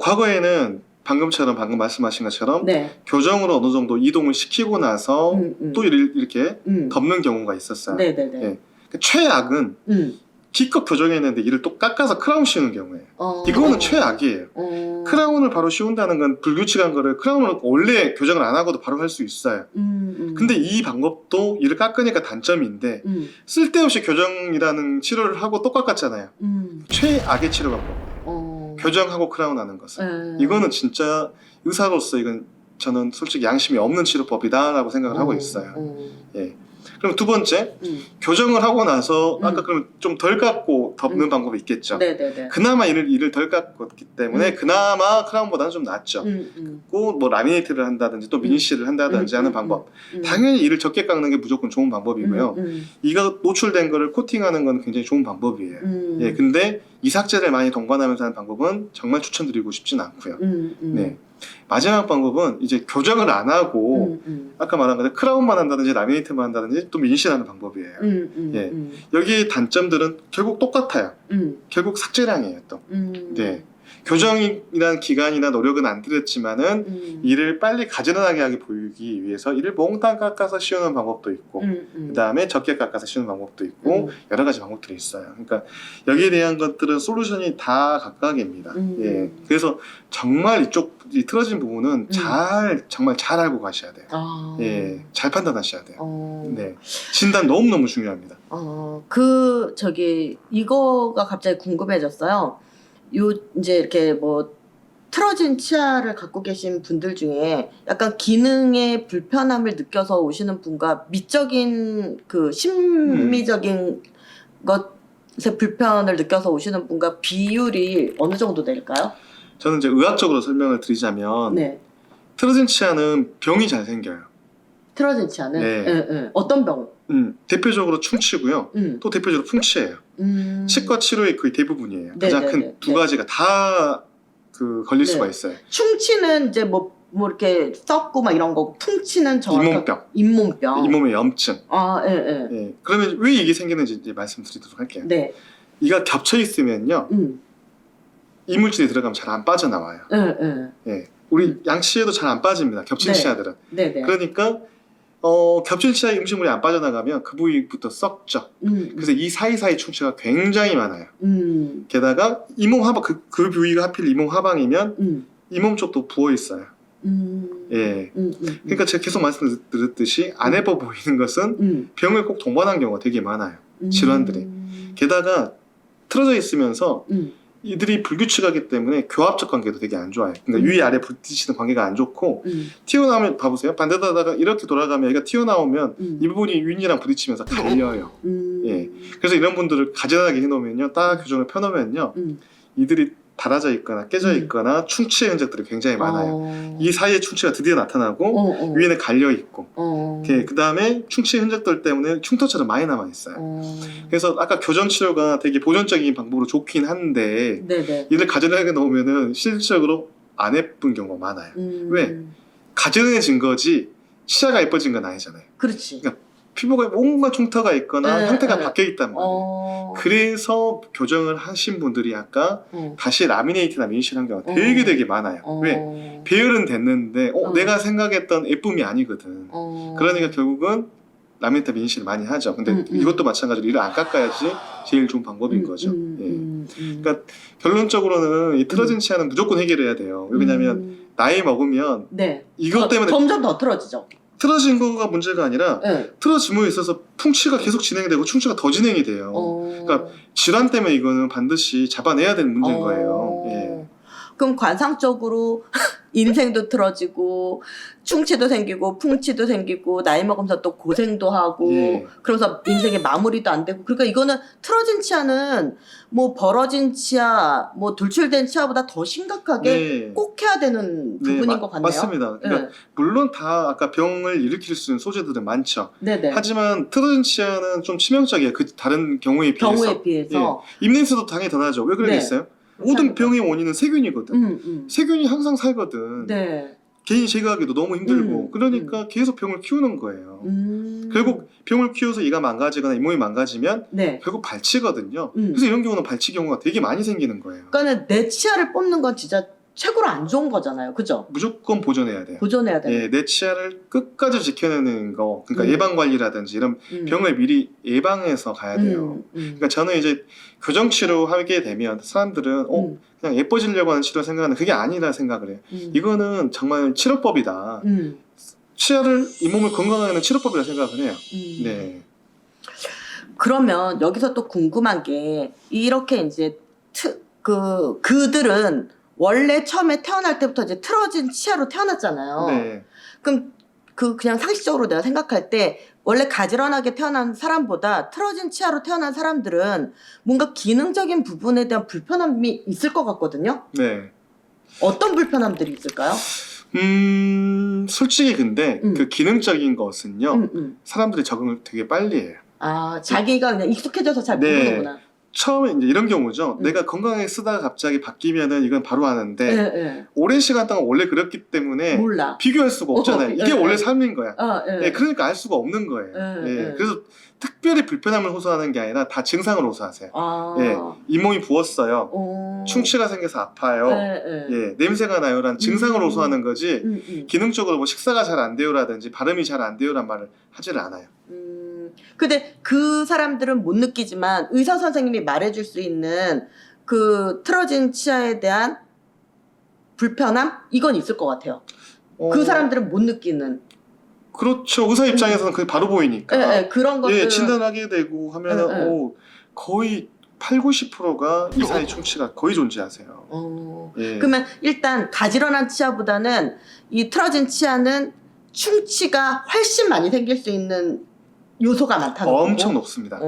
과거에는 방금 말씀하신 것처럼 네. 교정으로 어느 정도 이동을 시키고 나서 또 이렇게 덮는 경우가 있었어요. 네네네. 예. 최악은 기껏 교정했는데 이를 또 깎아서 크라운 씌우는 경우예요. 이거는 최악이에요. 크라운을 바로 씌운다는 건 불규칙한 거를 크라운을 원래 교정을 안 하고도 바로 할 수 있어요. 근데 이 방법도 이를 깎으니까 단점인데 쓸데없이 교정이라는 치료를 하고 또 깎았잖아요. 최악의 치료 방법. 교정하고 크라운 하는 것은. 이거는 진짜 의사로서 이건 저는 솔직히 양심이 없는 치료법이다라고 생각을 하고 있어요. 예. 그럼 두 번째, 교정을 하고 나서 아까 그러면 좀 덜 깎고 덮는 방법이 있겠죠. 네네네. 그나마 이를 덜 깎았기 때문에 그나마 크라운보다는 좀 낫죠. 꼭 뭐 라미네이트를 한다든지 또 미니시를 한다든지 하는 방법. 당연히 이를 적게 깎는 게 무조건 좋은 방법이고요. 이가 노출된 거를 코팅하는 건 굉장히 좋은 방법이에요. 예, 근데 이삭제를 많이 동반하면서 하는 방법은 정말 추천드리고 싶진 않고요. 네. 마지막 방법은 이제 교정을 안 하고 아까 말한 것처럼 크라운만 한다든지 라미네이트만 한다든지 또 미니시를 하는 방법이에요. 예. 여기의 단점들은 결국 똑같아요. 결국 삭제량이에요 또. 네. 교정이란 기간이나 노력은 안 들였지만은 이를 빨리 가지런하게 하게 보이기 위해서 이를 몽땅 깎아서 씌우는 방법도 있고 그 다음에 적게 깎아서 씌우는 방법도 있고 여러 가지 방법들이 있어요. 그러니까 여기에 대한 것들은 솔루션이 다 각각입니다. 예. 그래서 정말 이 틀어진 부분은 정말 잘 알고 가셔야 돼요. 예. 잘 판단하셔야 돼요. 네. 진단 너무너무 중요합니다. 이거가 갑자기 궁금해졌어요. 이제 이렇게 뭐 틀어진 치아를 갖고 계신 분들 중에 약간 기능의 불편함을 느껴서 오시는 분과 미적인 그 심미적인 것에 불편을 느껴서 오시는 분과 비율이 어느 정도 될까요? 저는 이제 의학적으로 설명을 드리자면 네. 틀어진 치아는 병이 잘 생겨요. 틀어진 치아는? 네. 네. 어떤 병? 대표적으로 충치고요. 또 대표적으로 풍치예요. 치과 치료의 거의 대부분이에요. 가장 큰 두 가지가 다 걸릴 수가 있어요. 충치는 이제 뭐 이렇게 썩고 막 이런 거고, 풍치는 잇몸병. 잇몸의 염증. 예. 그러면 왜 이게 생기는지 이제 말씀드리도록 할게요. 네. 이가 겹쳐 있으면요. 이물질이 들어가면 잘 안 빠져나와요. 예. 우리 양치에도 잘 안 빠집니다. 겹친 치아들은. 그러니까 겹친 치아에 음식물이 안 빠져나가면 그 부위부터 썩죠. 그래서 이 사이사이 충치가 굉장히 많아요. 게다가 잇몸 하방, 그 부위가 하필 잇몸 하방이면 잇몸 쪽도 부어 있어요. 예. 그러니까 제가 계속 말씀드렸듯이 안 예뻐 보이는 것은 병을 꼭 동반한 경우가 되게 많아요. 질환들이. 게다가 틀어져 있으면서 이들이 불규칙하기 때문에 교합적 관계도 되게 안 좋아요. 그러니까 위 아래 부딪히는 관계가 안 좋고 튀어나오면 봐보세요. 반대다가 이렇게 돌아가면 얘가 튀어나오면 이 부분이 윈이랑 부딪히면서 갈려요. 예. 그래서 이런 분들을 가지런하게 해놓으면요, 딱 교정을 펴놓으면요, 이들이 닳아져 있거나 깨져 있거나 충치의 흔적들이 굉장히 많아요. 이 사이에 충치가 드디어 나타나고 위에는 갈려 있고, 그 다음에 충치의 흔적들 때문에 흉터처럼 많이 남아 있어요. 그래서 아까 교정 치료가 되게 보존적인 방법으로 좋긴 한데 이를 가지런하게 놓으면은 실질적으로 안 예쁜 경우가 많아요. 왜? 가지런해진 거지 치아가 예뻐진 건 아니잖아요. 그렇지. 그러니까 피부가 뭔가 흉터가 있거나 형태가 바뀌어 있단 말이에요. 그래서 교정을 하신 분들이 아까 다시 라미네이트나 미니시를 한 경우가 되게 많아요. 왜? 배열은 됐는데 내가 생각했던 예쁨이 아니거든. 그러니까 결국은 라미네이트 미니시를 많이 하죠. 근데 이것도 마찬가지로 이를 안 깎아야지 제일 좋은 방법인 거죠. 예. 그러니까 결론적으로는 이 틀어진 치아는 무조건 해결해야 돼요. 왜냐면 나이 먹으면 이것 때문에 점점 더 틀어지죠. 틀어진 거가 문제가 아니라 틀어짐에 있어서 풍치가 계속 진행이 되고 충치가 더 진행이 돼요. 그러니까 질환 때문에 이거는 반드시 잡아내야 되는 문제인 거예요. 예. 그럼 관상적으로 인생도 틀어지고 충치도 생기고 풍치도 생기고 나이 먹으면서 또 고생도 하고 그러면서 인생의 마무리도 안 되고, 그러니까 이거는 틀어진 치아는 뭐 벌어진 치아, 뭐 돌출된 치아보다 더 심각하게 꼭 해야 되는 부분인 것 같네요. 맞습니다. 그러니까 물론 다 아까 병을 일으킬 수 있는 소재들은 많죠. 하지만 틀어진 치아는 좀 치명적이에요. 그 다른 경우에 비해서. 예. 입냄새도 당연히 더 나죠. 왜 그러겠어요? 모든 병의 원인은 세균이거든. 세균이 항상 살거든. 개인 제거하기도 너무 힘들고 그러니까 계속 병을 키우는 거예요. 결국 병을 키워서 이가 망가지거나 잇몸이 망가지면 결국 발치거든요. 그래서 이런 경우는 발치 경우가 되게 많이 생기는 거예요. 그러니까 내 치아를 뽑는 건 진짜 최고로 안 좋은 거잖아요. 그죠? 무조건 보존해야 돼요. 보존해야 돼요. 예, 내 치아를 끝까지 지켜내는 거, 그러니까 예방 관리라든지 이런 병을 미리 예방해서 가야 돼요. 그러니까 저는 이제 교정 치료하게 되면 사람들은 그냥 예뻐지려고 하는 치료 생각하는 그게 아니라 생각을 해요. 이거는 정말 치료법이다. 치아를 이 몸을 건강하게 하는 치료법이라 생각을 해요. 네. 그러면 여기서 또 궁금한 게 이렇게 이제 그들은 원래 처음에 태어날 때부터 이제 틀어진 치아로 태어났잖아요. 네. 그럼 그냥 상식적으로 내가 생각할 때 원래 가지런하게 태어난 사람보다 틀어진 치아로 태어난 사람들은 뭔가 기능적인 부분에 대한 불편함이 있을 것 같거든요. 네. 어떤 불편함들이 있을까요? 솔직히 근데 그 기능적인 것은요, 사람들이 적응을 되게 빨리 해요. 아, 자기가 그냥 익숙해져서 잘 모르는구나. 처음에 이제 이런 경우죠. 내가 건강하게 쓰다가 갑자기 바뀌면은 이건 바로 아는데 오랜 시간 동안 원래 그랬기 때문에 몰라. 비교할 수가 없잖아요. 이게 원래 삶인 거야. 예. 그러니까 알 수가 없는 거예요. 그래서 특별히 불편함을 호소하는 게 아니라 다 증상을 호소하세요. 잇몸이 부었어요. 충치가 생겨서 아파요. 냄새가 나요라는 증상을 호소하는 거지 기능적으로 뭐 식사가 잘 안 돼요라든지 발음이 잘 안 돼요라는 말을 하지를 않아요. 근데 그 사람들은 못 느끼지만 의사 선생님이 말해줄 수 있는 그 틀어진 치아에 대한 불편함? 이건 있을 것 같아요. 그 사람들은 못 느끼는. 그렇죠. 의사 입장에서는 그게 바로 보이니까. 그런 것들. 진단하게 되고 하면은 거의 80~90%가 이 사이 충치가 거의 존재하세요. 그러면 일단 가지런한 치아보다는 이 틀어진 치아는 충치가 훨씬 많이 생길 수 있는 요소가 많다는 거고? 엄청 높습니다.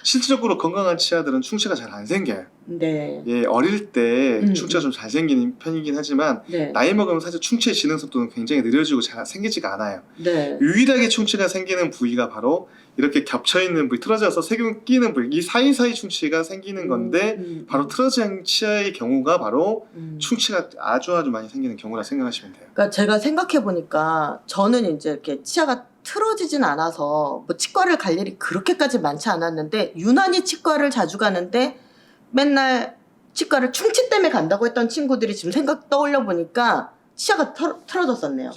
실질적으로 건강한 치아들은 충치가 잘 안 생겨요. 네. 어릴 때 충치가 좀 잘 생기는 편이긴 하지만 나이 먹으면 사실 충치의 진행 속도는 굉장히 느려지고 잘 생기지가 않아요. 유일하게 충치가 생기는 부위가 바로 이렇게 겹쳐있는 부위, 틀어져서 세균 끼는 부위, 이 사이사이 충치가 생기는 건데 바로 틀어진 치아의 경우가 바로 충치가 아주 많이 생기는 경우라 생각하시면 돼요. 그러니까 제가 생각해보니까 저는 이제 이렇게 치아가 틀어지진 않아서 뭐 치과를 갈 일이 그렇게까지 많지 않았는데 유난히 치과를 자주 가는데 맨날 치과를 충치 때문에 간다고 했던 친구들이 지금 떠올려 보니까 치아가 틀어졌었네요.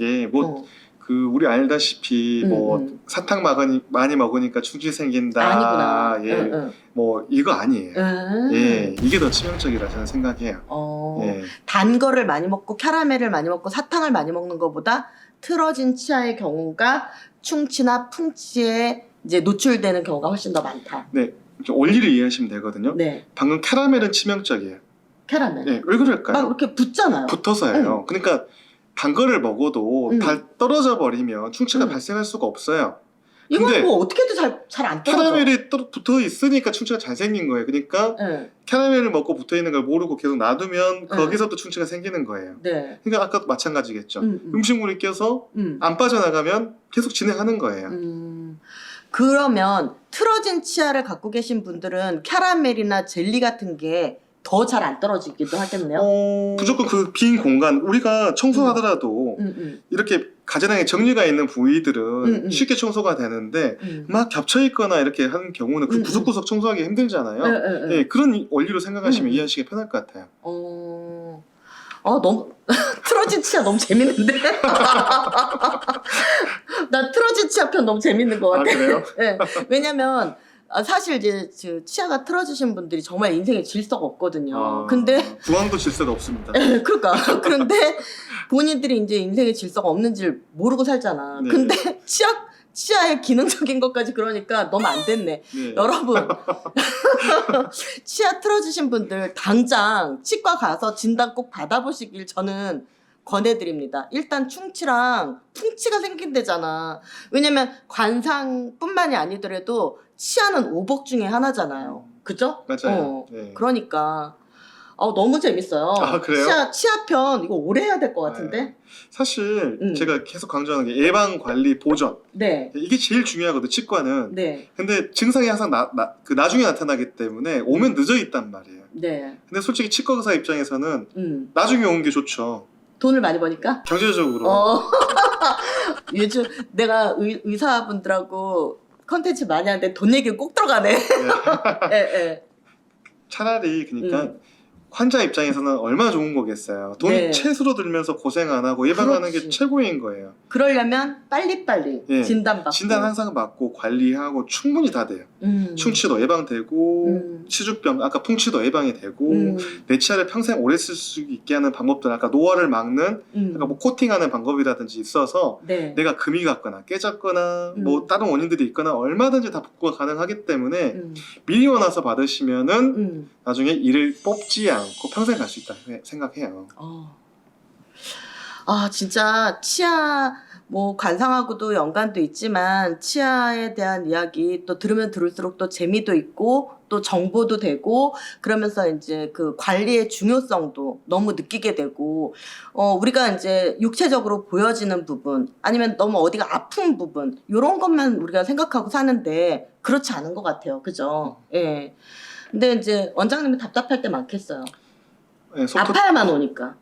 우리 알다시피 사탕 많이 먹으니까 충치 생긴다. 아니구나. 이거 아니에요. 이게 더 치명적이라 저는 생각해요. 단 거를 많이 먹고 캐러멜을 많이 먹고 사탕을 많이 먹는 것보다 틀어진 치아의 경우가 충치나 풍치에 이제 노출되는 경우가 훨씬 더 많다. 네, 원리를 이해하시면 되거든요. 방금 캐러멜은 치명적이에요. 캐러멜. 왜 그럴까요? 막 이렇게 붙잖아요. 붙어서요. 그러니까 단 거를 먹어도 다 떨어져 버리면 충치가 발생할 수가 없어요. 이건 뭐 어떻게든 잘 안 떨어져. 캐러멜이 붙어 있으니까 충치가 잘 생긴 거예요. 그러니까 캐러멜을 먹고 붙어 있는 걸 모르고 계속 놔두면 거기서도 충치가 생기는 거예요. 그러니까 아까도 마찬가지겠죠. 음식물이 껴서 안 빠져나가면 계속 진행하는 거예요. 그러면 틀어진 치아를 갖고 계신 분들은 캐러멜이나 젤리 같은 게 더 잘 안 떨어지기도 하겠네요. 무조건 그 빈 공간, 우리가 청소하더라도 이렇게 가재량에 정리가 있는 부위들은 쉽게 청소가 되는데 막 겹쳐있거나 이렇게 하는 경우는 그 구석구석 청소하기 힘들잖아요. 그런 원리로 생각하시면 이해하시기 편할 것 같아요. 너무 틀어진 치아 너무 재밌는데? 나 틀어진 치아 편 너무 재밌는 것 같아. 그래요? 왜냐면 사실 이제 치아가 틀어지신 분들이 정말 인생에 질서가 없거든요. 근데 중앙도 질서가 없습니다. 그러니까 그런데 본인들이 이제 인생에 질서가 없는지를 모르고 살잖아. 근데 치아의 기능적인 것까지 그러니까 너무 안 됐네. 여러분 치아 틀어지신 분들 당장 치과 가서 진단 꼭 받아보시길 저는 권해드립니다. 일단 충치랑 풍치가 생긴대잖아. 왜냐면 관상뿐만이 아니더라도 치아는 오복 중에 하나잖아요. 그죠? 맞아요. 그러니까 너무 재밌어요. 그래요? 치아편 이거 오래 해야 될 것 같은데? 사실 제가 계속 강조하는 게 예방, 관리, 보전. 이게 제일 중요하거든요. 치과는. 근데 증상이 항상 나중에 나타나기 때문에 오면 늦어 있단 말이에요. 근데 솔직히 치과 의사 입장에서는 나중에 오는 게 좋죠. 돈을 많이 버니까? 경제적으로. 요즘 내가 의사분들하고 컨텐츠 많이 하는데 돈 얘기는 꼭 들어가네. 차라리 그러니까 환자 입장에서는 얼마나 좋은 거겠어요. 돈 네. 채수로 들면서 고생 안 하고 예방하는 게 그렇지. 최고인 거예요. 그러려면 빨리빨리 예. 진단받고. 진단 항상 받고 관리하고 충분히 다 돼요. 충치도 예방되고 치주병 아까 풍치도 예방이 되고 내 치아를 평생 오래 쓸 수 있게 하는 방법들 아까 노화를 막는 아까 뭐 코팅하는 방법이라든지 있어서 네. 내가 금이 갔거나 깨졌거나 뭐 다른 원인들이 있거나 얼마든지 다 복구가 가능하기 때문에 미리 원해서 받으시면은 나중에 이를 뽑지 않고 평생 갈 수 있다 생각해요. 아 진짜 치아 뭐 관상하고도 연관도 있지만 치아에 대한 이야기 또 들으면 들을수록 또 재미도 있고 또 정보도 되고 그러면서 이제 그 관리의 중요성도 너무 느끼게 되고 우리가 이제 육체적으로 보여지는 부분 아니면 너무 어디가 아픈 부분 이런 것만 우리가 생각하고 사는데 그렇지 않은 것 같아요. 그죠? 예. 근데 이제 원장님이 답답할 때 많겠어요. 네, 아파야만 오니까.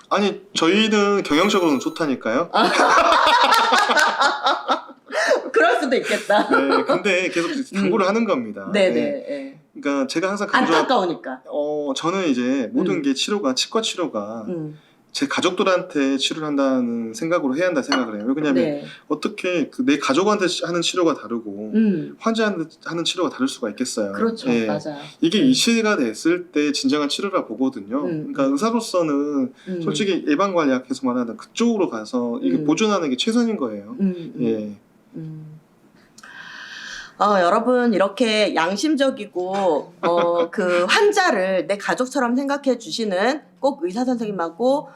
아니 저희는 경영적으로는 좋다니까요. 그럴 수도 있겠다. 네, 근데 계속 당부를 하는 겁니다. 네네. 네. 그러니까 제가 항상 강조하는 안타까우니까. 저는 이제 모든 게 치료가 치과 치료가 제 가족들한테 치료를 한다는 생각으로 해야 한다 생각을 해요. 왜냐하면 네. 어떻게 내 가족한테 하는 치료가 다르고 환자한테 하는 치료가 다를 수가 있겠어요. 그렇죠. 예. 맞아요. 이게 이치가 됐을 때 진정한 치료라 보거든요. 그러니까 의사로서는 솔직히 예방관리학 계속 말하는 그쪽으로 가서 이게 보존하는 게 최선인 거예요. 예. 여러분 이렇게 양심적이고 그 환자를 내 가족처럼 생각해 주시는 꼭 의사 선생님하고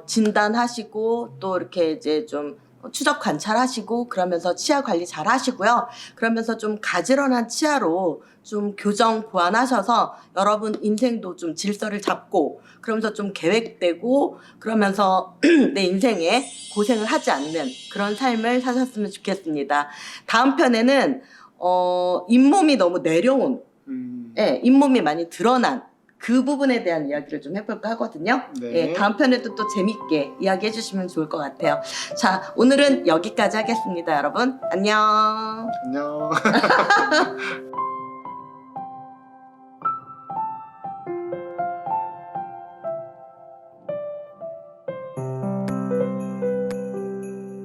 진단하시고 또 이렇게 이제 좀 추적 관찰하시고 그러면서 치아 관리 잘 하시고요. 그러면서 좀 가지런한 치아로 좀 교정 보완하셔서 여러분 인생도 좀 질서를 잡고 그러면서 좀 계획되고 그러면서 내 인생에 고생을 하지 않는 그런 삶을 사셨으면 좋겠습니다. 다음 편에는 잇몸이 너무 내려온, 예, 잇몸이 많이 드러난 그 부분에 대한 이야기를 좀 해볼까 하거든요. 네. 예, 다음 편에도 또 재밌게 이야기해 주시면 좋을 것 같아요. 자, 오늘은 여기까지 하겠습니다, 여러분. 안녕. 안녕.